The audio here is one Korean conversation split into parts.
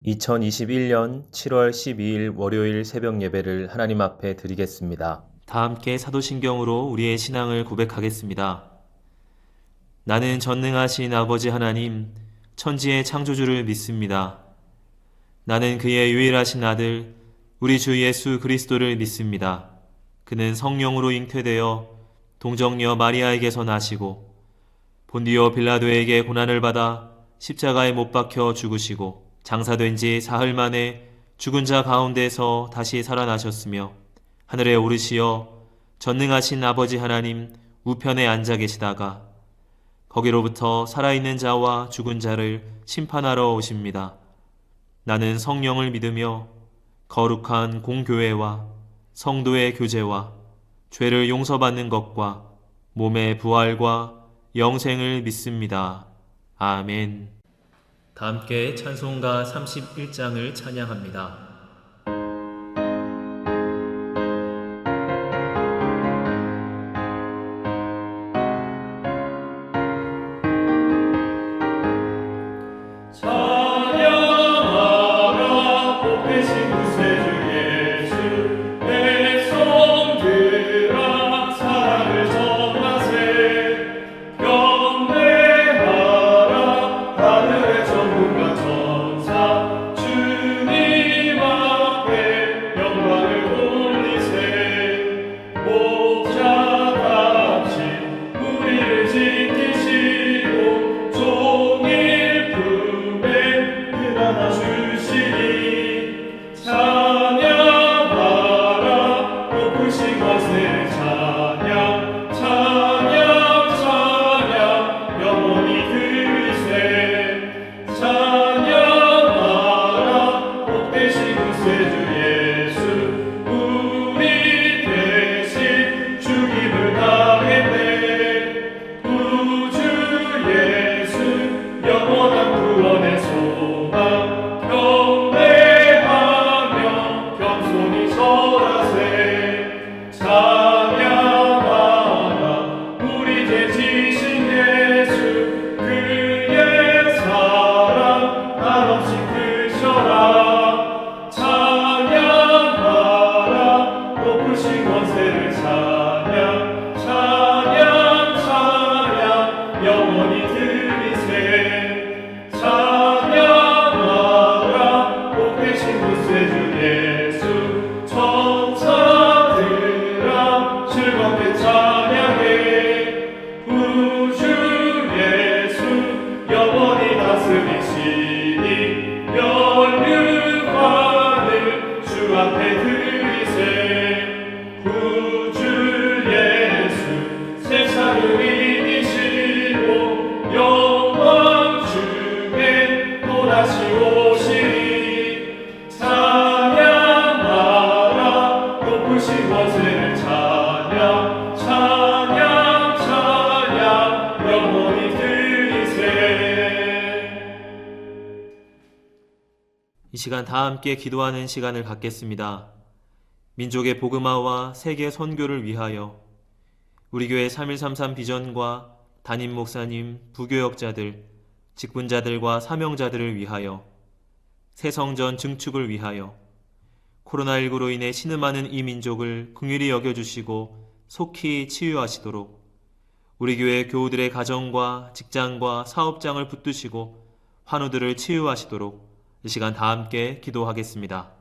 2021년 7월 12일 월요일 새벽 예배를 하나님 앞에 드리겠습니다. 다 함께 사도신경으로 우리의 신앙을 고백하겠습니다. 나는 전능하신 아버지 하나님, 천지의 창조주를 믿습니다. 나는 그의 유일하신 아들, 우리 주 예수 그리스도를 믿습니다. 그는 성령으로 잉태되어 동정녀 마리아에게서 나시고 본디오 빌라도에게 고난을 받아 십자가에 못 박혀 죽으시고 장사된 지 사흘 만에 죽은 자 가운데서 다시 살아나셨으며 하늘에 오르시어 전능하신 아버지 하나님 우편에 앉아 계시다가 거기로부터 살아있는 자와 죽은 자를 심판하러 오십니다. 나는 성령을 믿으며 거룩한 공교회와 성도의 교제와 죄를 용서받는 것과 몸의 부활과 영생을 믿습니다. 아멘. 다 함께 찬송가 31장을 찬양합니다. 이 시간 다 함께 기도하는 시간을 갖겠습니다. 민족의 복음화와 세계 선교를 위하여 우리 교회 3133 비전과 담임 목사님, 부교역자들, 직분자들과 사명자들을 위하여 새성전 증축을 위하여 코로나19로 인해 신음하는 이 민족을 긍휼히 여겨주시고 속히 치유하시도록 우리 교회 교우들의 가정과 직장과 사업장을 붙드시고 환우들을 치유하시도록 이 시간 다 함께 기도하겠습니다.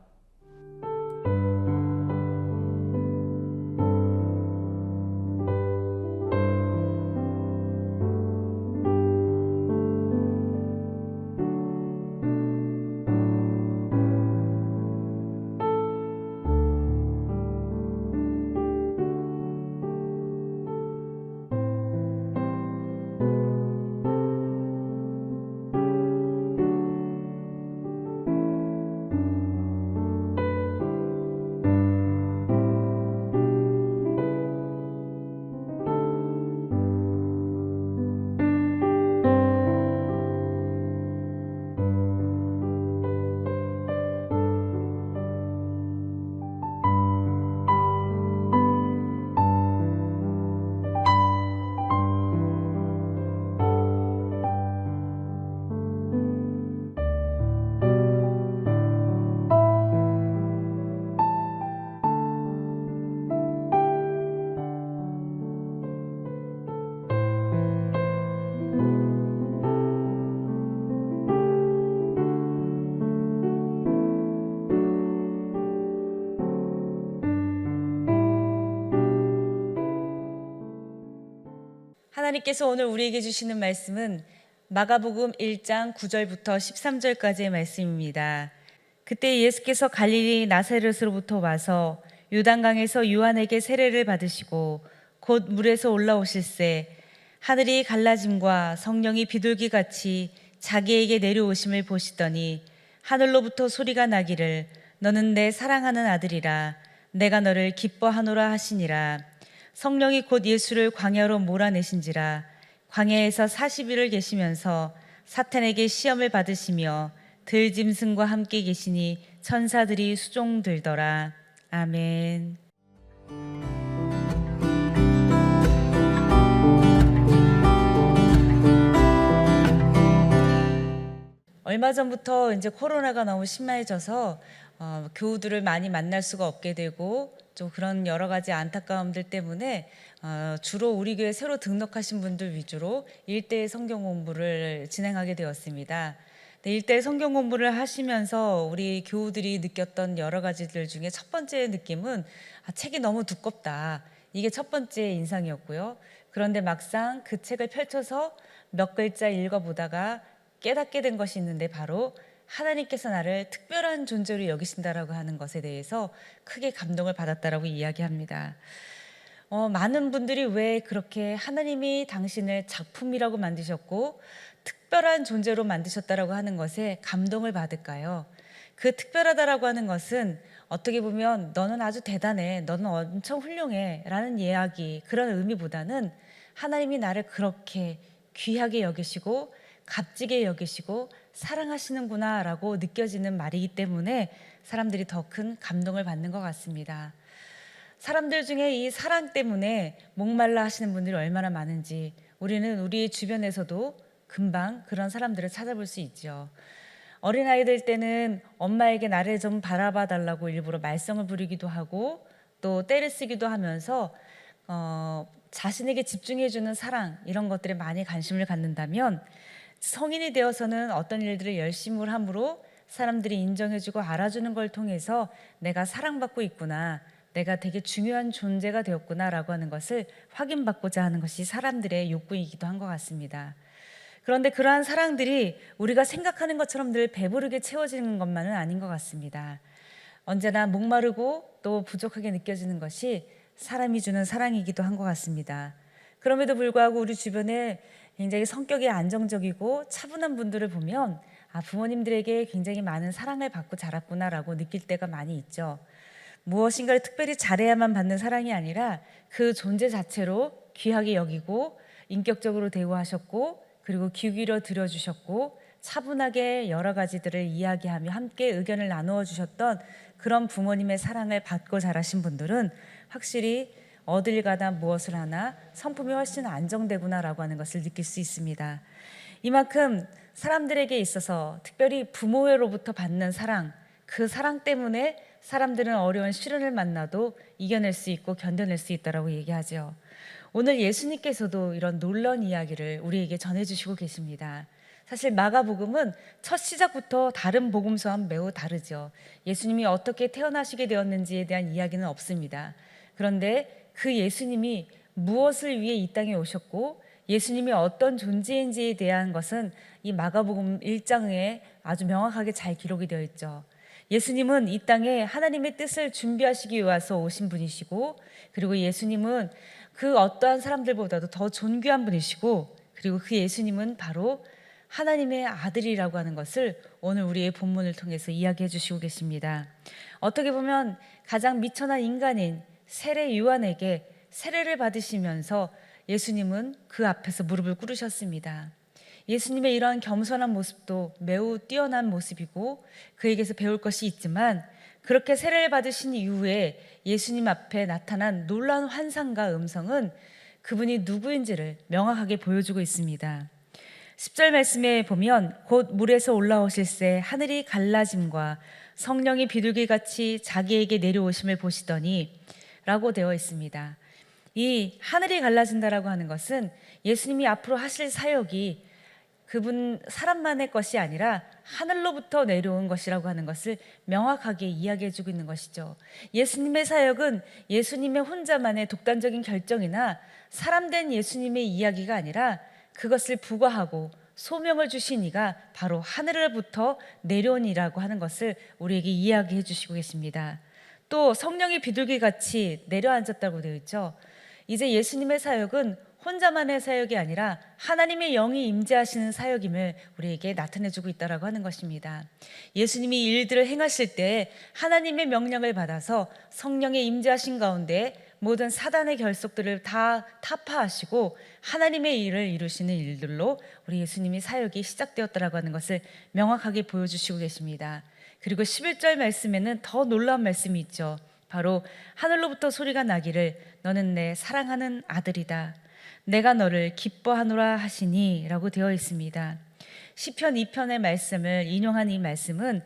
하나님께서 오늘 우리에게 주시는 말씀은 마가복음 1장 9절부터 13절까지의 말씀입니다. 그때 예수께서 갈릴리 나사렛으로부터 와서 요단강에서 요한에게 세례를 받으시고 곧 물에서 올라오실새 하늘이 갈라짐과 성령이 비둘기같이 자기에게 내려오심을 보시더니 하늘로부터 소리가 나기를 너는 내 사랑하는 아들이라 내가 너를 기뻐하노라 하시니라. 성령이 곧 예수를 광야로 몰아내신지라. 광야에서 40일을 계시면서 사탄에게 시험을 받으시며 들짐승과 함께 계시니 천사들이 수종들더라. 아멘. 얼마 전부터 이제 코로나가 너무 심해져서 교우들을 많이 만날 수가 없게 되고 좀 그런 여러 가지 안타까움들 때문에 주로 우리 교회 새로 등록하신 분들 위주로 1대1 성경 공부를 진행하게 되었습니다. 1대1 성경 공부를 하시면서 우리 교우들이 느꼈던 여러 가지들 중에 첫 번째 느낌은 책이 너무 두껍다. 이게 첫 번째 인상이었고요. 그런데 막상 그 책을 펼쳐서 몇 글자 읽어보다가 깨닫게 된 것이 있는데 바로 하나님께서 나를 특별한 존재로 여기신다라고 하는 것에 대해서 크게 감동을 받았다라고 이야기합니다. 많은 분들이 왜 그렇게 하나님이 당신을 작품이라고 만드셨고 특별한 존재로 만드셨다라고 하는 것에 감동을 받을까요? 그 특별하다라고 하는 것은 어떻게 보면 너는 아주 대단해, 너는 엄청 훌륭해 라는 이야기, 그런 의미보다는 하나님이 나를 그렇게 귀하게 여기시고 값지게 여기시고 사랑하시는구나 라고 느껴지는 말이기 때문에 사람들이 더 큰 감동을 받는 것 같습니다. 사람들 중에 이 사랑 때문에 목말라 하시는 분들이 얼마나 많은지 우리는 우리 주변에서도 금방 그런 사람들을 찾아볼 수 있죠. 어린아이들 때는 엄마에게 나를 좀 바라봐 달라고 일부러 말썽을 부리기도 하고 또 떼를 쓰기도 하면서 자신에게 집중해주는 사랑, 이런 것들에 많이 관심을 갖는다면 성인이 되어서는 어떤 일들을 열심히 함으로 사람들이 인정해주고 알아주는 걸 통해서 내가 사랑받고 있구나, 내가 되게 중요한 존재가 되었구나 라고 하는 것을 확인받고자 하는 것이 사람들의 욕구이기도 한 것 같습니다. 그런데 그러한 사랑들이 우리가 생각하는 것처럼 늘 배부르게 채워지는 것만은 아닌 것 같습니다. 언제나 목마르고 또 부족하게 느껴지는 것이 사람이 주는 사랑이기도 한 것 같습니다. 그럼에도 불구하고 우리 주변에 굉장히 성격이 안정적이고 차분한 분들을 보면 부모님들에게 굉장히 많은 사랑을 받고 자랐구나라고 느낄 때가 많이 있죠. 무엇인가를 특별히 잘해야만 받는 사랑이 아니라 그 존재 자체로 귀하게 여기고 인격적으로 대우하셨고 그리고 귀 기울여 들어주셨고 차분하게 여러 가지들을 이야기하며 함께 의견을 나누어 주셨던 그런 부모님의 사랑을 받고 자라신 분들은 확실히 어딜 가나 무엇을 하나 성품이 훨씬 안정되구나라고 하는 것을 느낄 수 있습니다. 이만큼 사람들에게 있어서 특별히 부모로부터 받는 사랑, 그 사랑 때문에 사람들은 어려운 시련을 만나도 이겨낼 수 있고 견뎌낼 수 있다라고 얘기하죠. 오늘 예수님께서도 이런 놀라운 이야기를 우리에게 전해주시고 계십니다. 사실 마가복음은 첫 시작부터 다른 복음서와는 매우 다르죠. 예수님이 어떻게 태어나시게 되었는지에 대한 이야기는 없습니다. 그런데 그 예수님이 무엇을 위해 이 땅에 오셨고 예수님이 어떤 존재인지에 대한 것은 이 마가복음 1장에 아주 명확하게 잘 기록이 되어 있죠. 예수님은 이 땅에 하나님의 뜻을 준비하시기 위해서 오신 분이시고 그리고 예수님은 그 어떠한 사람들보다도 더 존귀한 분이시고 그리고 그 예수님은 바로 하나님의 아들이라고 하는 것을 오늘 우리의 본문을 통해서 이야기해 주시고 계십니다. 어떻게 보면 가장 미천한 인간인 세례 요한에게 세례를 받으시면서 예수님은 그 앞에서 무릎을 꿇으셨습니다. 예수님의 이러한 겸손한 모습도 매우 뛰어난 모습이고 그에게서 배울 것이 있지만 그렇게 세례를 받으신 이후에 예수님 앞에 나타난 놀라운 환상과 음성은 그분이 누구인지를 명확하게 보여주고 있습니다. 10절 말씀에 보면 곧 물에서 올라오실새 하늘이 갈라짐과 성령이 비둘기같이 자기에게 내려오심을 보시더니 라고 되어 있습니다. 이 하늘이 갈라진다라고 하는 것은 예수님이 앞으로 하실 사역이 그분 사람만의 것이 아니라 하늘로부터 내려온 것이라고 하는 것을 명확하게 이야기해 주고 있는 것이죠. 예수님의 사역은 예수님의 혼자만의 독단적인 결정이나 사람된 예수님의 이야기가 아니라 그것을 부과하고 소명을 주신 이가 바로 하늘로부터 내려온 이라고 하는 것을 우리에게 이야기해 주시고 계십니다. 또 성령이 비둘기같이 내려앉았다고 되어 있죠. 이제 예수님의 사역은 혼자만의 사역이 아니라 하나님의 영이 임재하시는 사역임을 우리에게 나타내주고 있다라고 하는 것입니다. 예수님이 일들을 행하실 때 하나님의 명령을 받아서 성령의 임재하신 가운데 모든 사단의 결속들을 다 타파하시고 하나님의 일을 이루시는 일들로 우리 예수님의 사역이 시작되었다라고 하는 것을 명확하게 보여주시고 계십니다. 그리고 11절 말씀에는 더 놀라운 말씀이 있죠. 바로 하늘로부터 소리가 나기를 너는 내 사랑하는 아들이다. 내가 너를 기뻐하노라 하시니 라고 되어 있습니다. 시편 2편의 말씀을 인용한 이 말씀은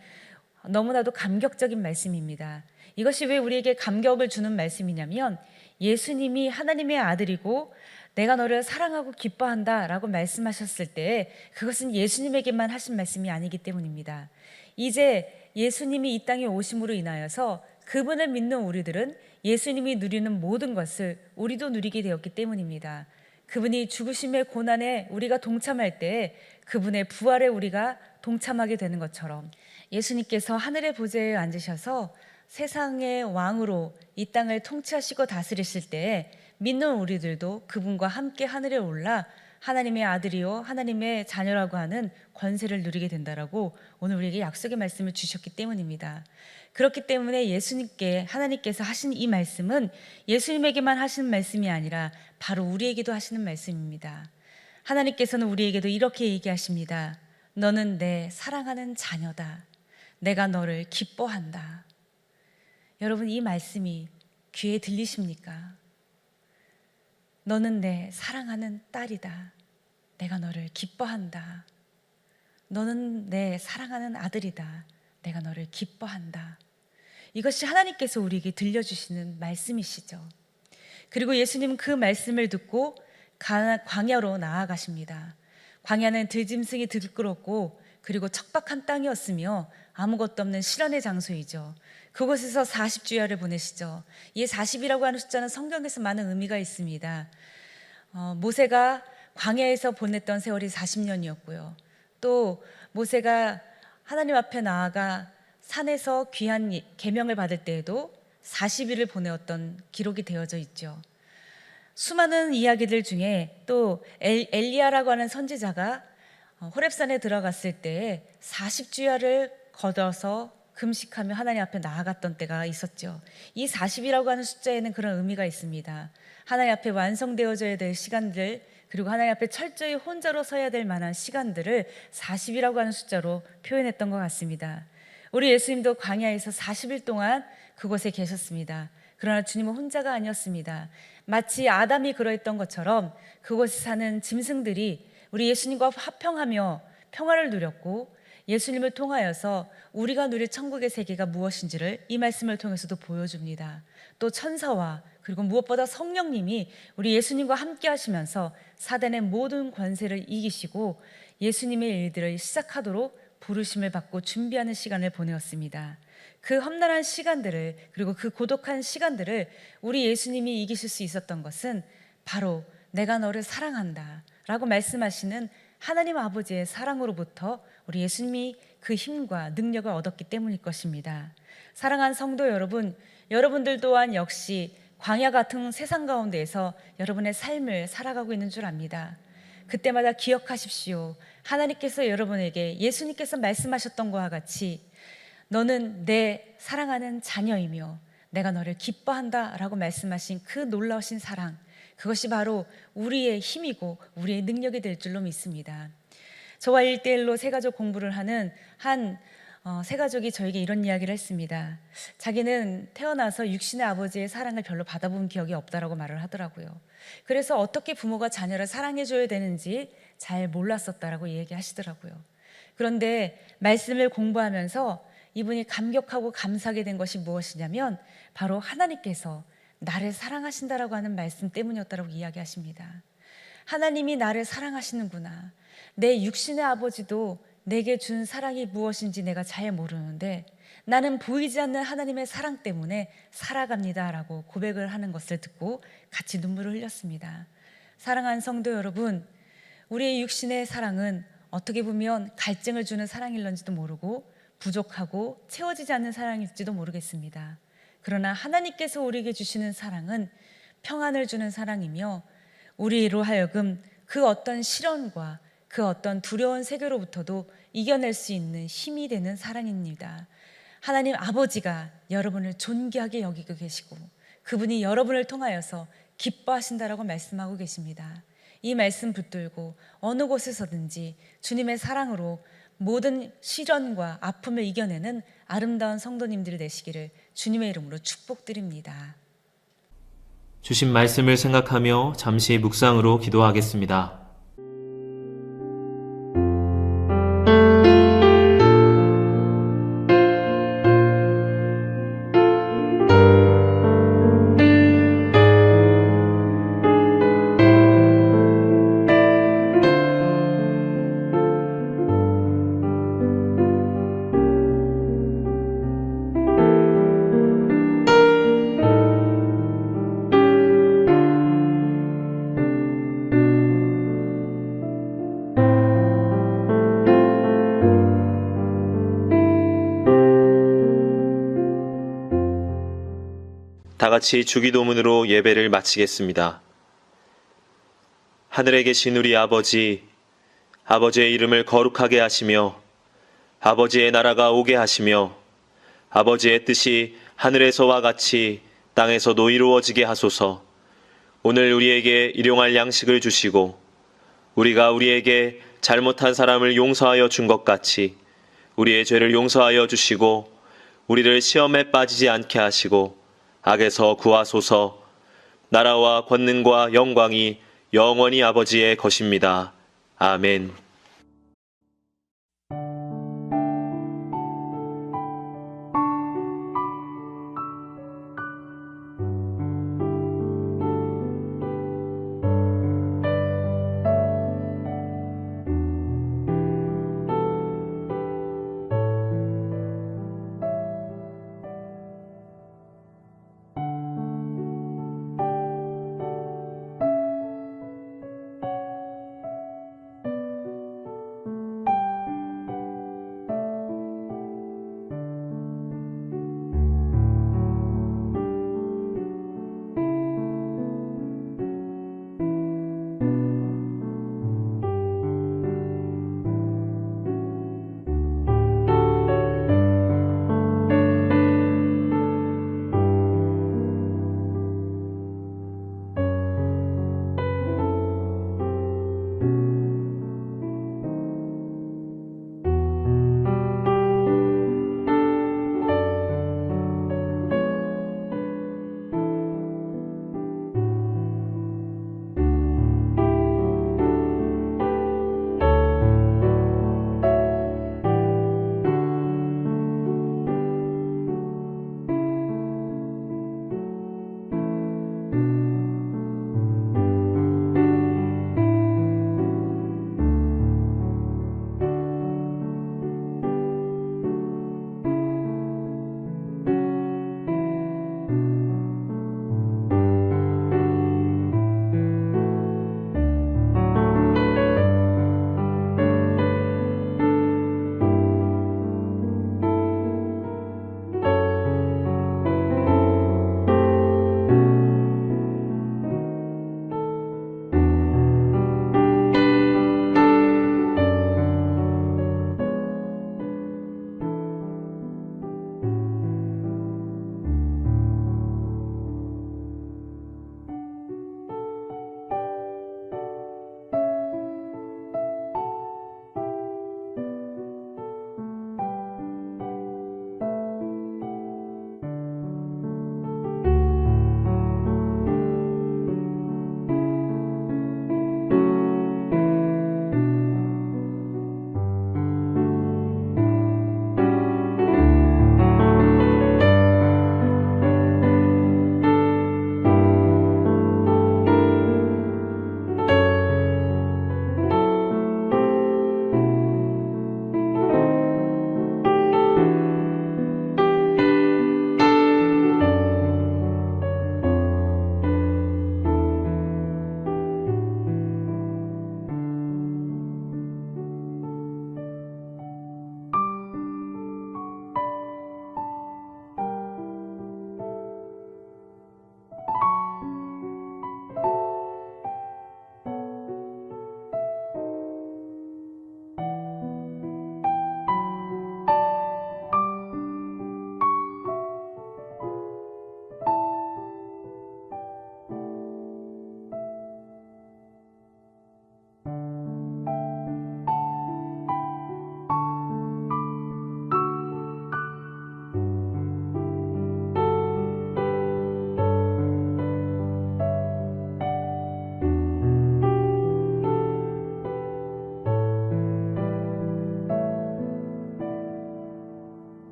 너무나도 감격적인 말씀입니다. 이것이 왜 우리에게 감격을 주는 말씀이냐면 예수님이 하나님의 아들이고 내가 너를 사랑하고 기뻐한다 라고 말씀하셨을 때 그것은 예수님에게만 하신 말씀이 아니기 때문입니다. 이제 예수님이 이 땅에 오심으로 인하여서 그분을 믿는 우리들은 예수님이 누리는 모든 것을 우리도 누리게 되었기 때문입니다. 그분이 죽으심의 고난에 우리가 동참할 때 그분의 부활에 우리가 동참하게 되는 것처럼 예수님께서 하늘의 보좌에 앉으셔서 세상의 왕으로 이 땅을 통치하시고 다스리실 때 믿는 우리들도 그분과 함께 하늘에 올라 하나님의 아들이요 하나님의 자녀라고 하는 권세를 누리게 된다라고 오늘 우리에게 약속의 말씀을 주셨기 때문입니다. 그렇기 때문에 예수님께 하나님께서 하신 이 말씀은 예수님에게만 하시는 말씀이 아니라 바로 우리에게도 하시는 말씀입니다. 하나님께서는 우리에게도 이렇게 얘기하십니다. 너는 내 사랑하는 자녀다. 내가 너를 기뻐한다. 여러분 이 말씀이 귀에 들리십니까? 너는 내 사랑하는 딸이다. 내가 너를 기뻐한다. 너는 내 사랑하는 아들이다. 내가 너를 기뻐한다. 이것이 하나님께서 우리에게 들려주시는 말씀이시죠. 그리고 예수님은 그 말씀을 듣고 광야로 나아가십니다. 광야는 들짐승이 들끓었고 그리고 척박한 땅이었으며 아무것도 없는 실현의 장소이죠. 그곳에서 40주야를 보내시죠. 이 40이라고 하는 숫자는 성경에서 많은 의미가 있습니다. 모세가 광야에서 보냈던 세월이 40년이었고요. 또 모세가 하나님 앞에 나아가 산에서 귀한 계명을 받을 때에도 40일을 보내었던 기록이 되어져 있죠. 수많은 이야기들 중에 또 엘리야라고 하는 선지자가 호렙산에 들어갔을 때 40주야를 거둬서 금식하며 하나님 앞에 나아갔던 때가 있었죠. 이 40이라고 하는 숫자에는 그런 의미가 있습니다. 하나님 앞에 완성되어져야 될 시간들 그리고 하나님 앞에 철저히 혼자로 서야 될 만한 시간들을 40이라고 하는 숫자로 표현했던 것 같습니다. 우리 예수님도 광야에서 40일 동안 그곳에 계셨습니다. 그러나 주님은 혼자가 아니었습니다. 마치 아담이 그러했던 것처럼 그곳에 사는 짐승들이 우리 예수님과 화평하며 평화를 누렸고 예수님을 통하여서 우리가 누릴 천국의 세계가 무엇인지를 이 말씀을 통해서도 보여줍니다. 또 천사와 그리고 무엇보다 성령님이 우리 예수님과 함께 하시면서 사단의 모든 권세를 이기시고 예수님의 일들을 시작하도록 부르심을 받고 준비하는 시간을 보내었습니다. 그 험난한 시간들을 그리고 그 고독한 시간들을 우리 예수님이 이기실 수 있었던 것은 바로 내가 너를 사랑한다 라고 말씀하시는 하나님 아버지의 사랑으로부터 우리 예수님이 그 힘과 능력을 얻었기 때문일 것입니다. 사랑하는 성도 여러분, 여러분들 또한 역시 광야 같은 세상 가운데에서 여러분의 삶을 살아가고 있는 줄 압니다. 그때마다 기억하십시오. 하나님께서 여러분에게 예수님께서 말씀하셨던 것과 같이 너는 내 사랑하는 자녀이며 내가 너를 기뻐한다 라고 말씀하신 그 놀라우신 사랑, 그것이 바로 우리의 힘이고 우리의 능력이 될 줄로 믿습니다. 저와 1대1로 새가족 공부를 하는 한 새가족이 저에게 이런 이야기를 했습니다. 자기는 태어나서 육신의 아버지의 사랑을 별로 받아본 기억이 없다라고 말을 하더라고요. 그래서 어떻게 부모가 자녀를 사랑해줘야 되는지 잘 몰랐었다라고 얘기하시더라고요. 그런데 말씀을 공부하면서 이분이 감격하고 감사하게 된 것이 무엇이냐면 바로 하나님께서 나를 사랑하신다라고 하는 말씀 때문이었다라고 이야기하십니다. 하나님이 나를 사랑하시는구나. 내 육신의 아버지도 내게 준 사랑이 무엇인지 내가 잘 모르는데 나는 보이지 않는 하나님의 사랑 때문에 살아갑니다 라고 고백을 하는 것을 듣고 같이 눈물을 흘렸습니다. 사랑하는 성도 여러분, 우리의 육신의 사랑은 어떻게 보면 갈증을 주는 사랑일런지도 모르고 부족하고 채워지지 않는 사랑일지도 모르겠습니다. 그러나 하나님께서 우리에게 주시는 사랑은 평안을 주는 사랑이며 우리로 하여금 그 어떤 시련과 그 어떤 두려운 세계로부터도 이겨낼 수 있는 힘이 되는 사랑입니다. 하나님 아버지가 여러분을 존귀하게 여기고 계시고 그분이 여러분을 통하여서 기뻐하신다라고 말씀하고 계십니다. 이 말씀 붙들고 어느 곳에서든지 주님의 사랑으로 모든 시련과 아픔을 이겨내는 아름다운 성도님들이 되시기를 주님의 이름으로 축복드립니다. 주신 말씀을 생각하며 잠시 묵상으로 기도하겠습니다. 다 같이 주기도문으로 예배를 마치겠습니다. 하늘에 계신 우리 아버지, 아버지의 이름을 거룩하게 하시며 아버지의 나라가 오게 하시며 아버지의 뜻이 하늘에서와 같이 땅에서도 이루어지게 하소서. 오늘 우리에게 일용할 양식을 주시고 우리가 우리에게 잘못한 사람을 용서하여 준 것 같이 우리의 죄를 용서하여 주시고 우리를 시험에 빠지지 않게 하시고 악에서 구하소서. 나라와 권능과 영광이 영원히 아버지의 것입니다. 아멘.